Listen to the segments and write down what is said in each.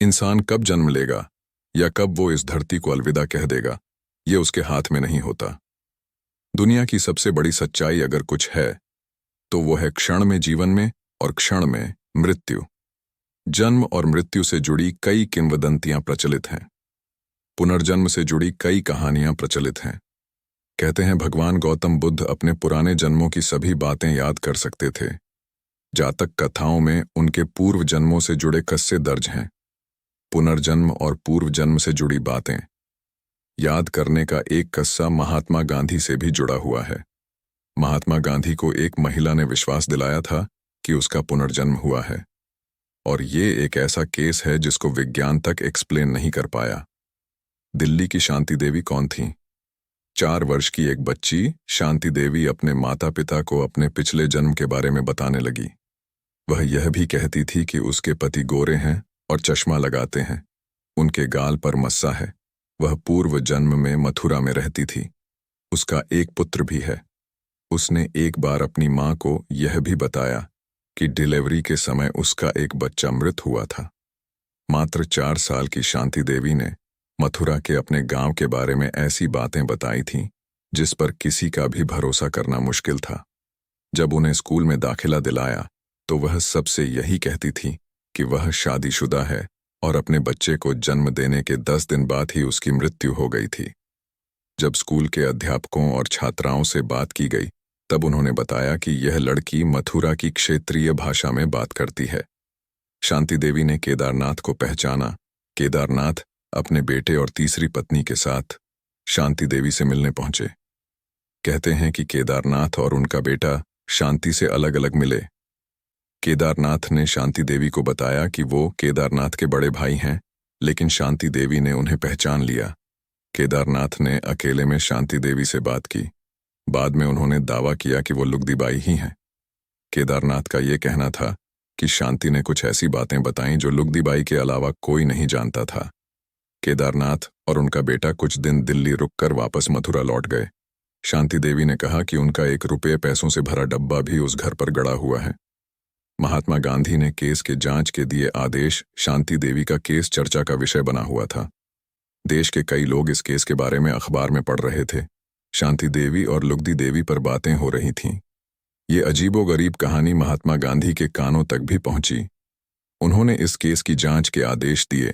इंसान कब जन्म लेगा या कब वो इस धरती को अलविदा कह देगा, ये उसके हाथ में नहीं होता। दुनिया की सबसे बड़ी सच्चाई अगर कुछ है तो वो है क्षण में जीवन में और क्षण में मृत्यु। जन्म और मृत्यु से जुड़ी कई किंवदंतियां प्रचलित हैं। पुनर्जन्म से जुड़ी कई कहानियां प्रचलित हैं। कहते हैं भगवान गौतम बुद्ध अपने पुराने जन्मों की सभी बातें याद कर सकते थे। जातक कथाओं में उनके पूर्व जन्मों से जुड़े किस्से दर्ज हैं। पुनर्जन्म और पूर्व जन्म से जुड़ी बातें याद करने का एक किस्सा महात्मा गांधी से भी जुड़ा हुआ है। महात्मा गांधी को एक महिला ने विश्वास दिलाया था कि उसका पुनर्जन्म हुआ है, और ये एक ऐसा केस है जिसको विज्ञान तक एक्सप्लेन नहीं कर पाया। दिल्ली की शांति देवी कौन थी? 4 वर्ष की एक बच्ची शांति देवी अपने माता पिता को अपने पिछले जन्म के बारे में बताने लगी। वह यह भी कहती थी कि उसके पति गोरे हैं और चश्मा लगाते हैं, उनके गाल पर मस्सा है, वह पूर्व जन्म में मथुरा में रहती थी, उसका एक पुत्र भी है। उसने एक बार अपनी माँ को यह भी बताया कि डिलीवरी के समय उसका एक बच्चा मृत हुआ था। मात्र 4 साल की शांति देवी ने मथुरा के अपने गांव के बारे में ऐसी बातें बताई थीं जिस पर किसी का भी भरोसा करना मुश्किल था। जब उन्हें स्कूल में दाखिला दिलाया तो वह सबसे यही कहती थी कि वह शादीशुदा है और अपने बच्चे को जन्म देने के 10 दिन बाद ही उसकी मृत्यु हो गई थी। जब स्कूल के अध्यापकों और छात्राओं से बात की गई तब उन्होंने बताया कि यह लड़की मथुरा की क्षेत्रीय भाषा में बात करती है। शांति देवी ने केदारनाथ को पहचाना। केदारनाथ अपने बेटे और तीसरी पत्नी के साथ शांति देवी से मिलने पहुंचे। कहते हैं कि केदारनाथ और उनका बेटा शांति से अलग अलग मिले। केदारनाथ ने शांति देवी को बताया कि वो केदारनाथ के बड़े भाई हैं, लेकिन शांति देवी ने उन्हें पहचान लिया। केदारनाथ ने अकेले में शांति देवी से बात की। बाद में उन्होंने दावा किया कि वो लुगदी बाई ही हैं। केदारनाथ का ये कहना था कि शांति ने कुछ ऐसी बातें बताईं जो लुगदी बाई के अलावा कोई नहीं जानता था। केदारनाथ और उनका बेटा कुछ दिन दिल्ली रुककर वापस मथुरा लौट गए। शांति देवी ने कहा कि उनका 1 रुपये पैसों से भरा डब्बा भी उस घर पर गड़ा हुआ है। महात्मा गांधी ने केस के जांच के दिए आदेश। शांति देवी का केस चर्चा का विषय बना हुआ था। देश के कई लोग इस केस के बारे में अखबार में पढ़ रहे थे। शांति देवी और लुगदी देवी पर बातें हो रही थीं। ये अजीबोगरीब कहानी महात्मा गांधी के कानों तक भी पहुंची। उन्होंने इस केस की जांच के आदेश दिए।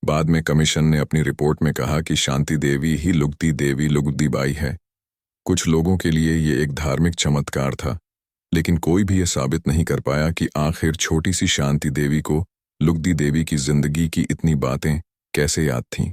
बाद में कमीशन ने अपनी रिपोर्ट में कहा कि शांति देवी ही लुगदी देवी लुगदी बाई है। कुछ लोगों के लिए ये एक धार्मिक चमत्कार था, लेकिन कोई भी ये साबित नहीं कर पाया कि आखिर छोटी सी शांति देवी को लुगदी देवी की जिंदगी की इतनी बातें कैसे याद थीं।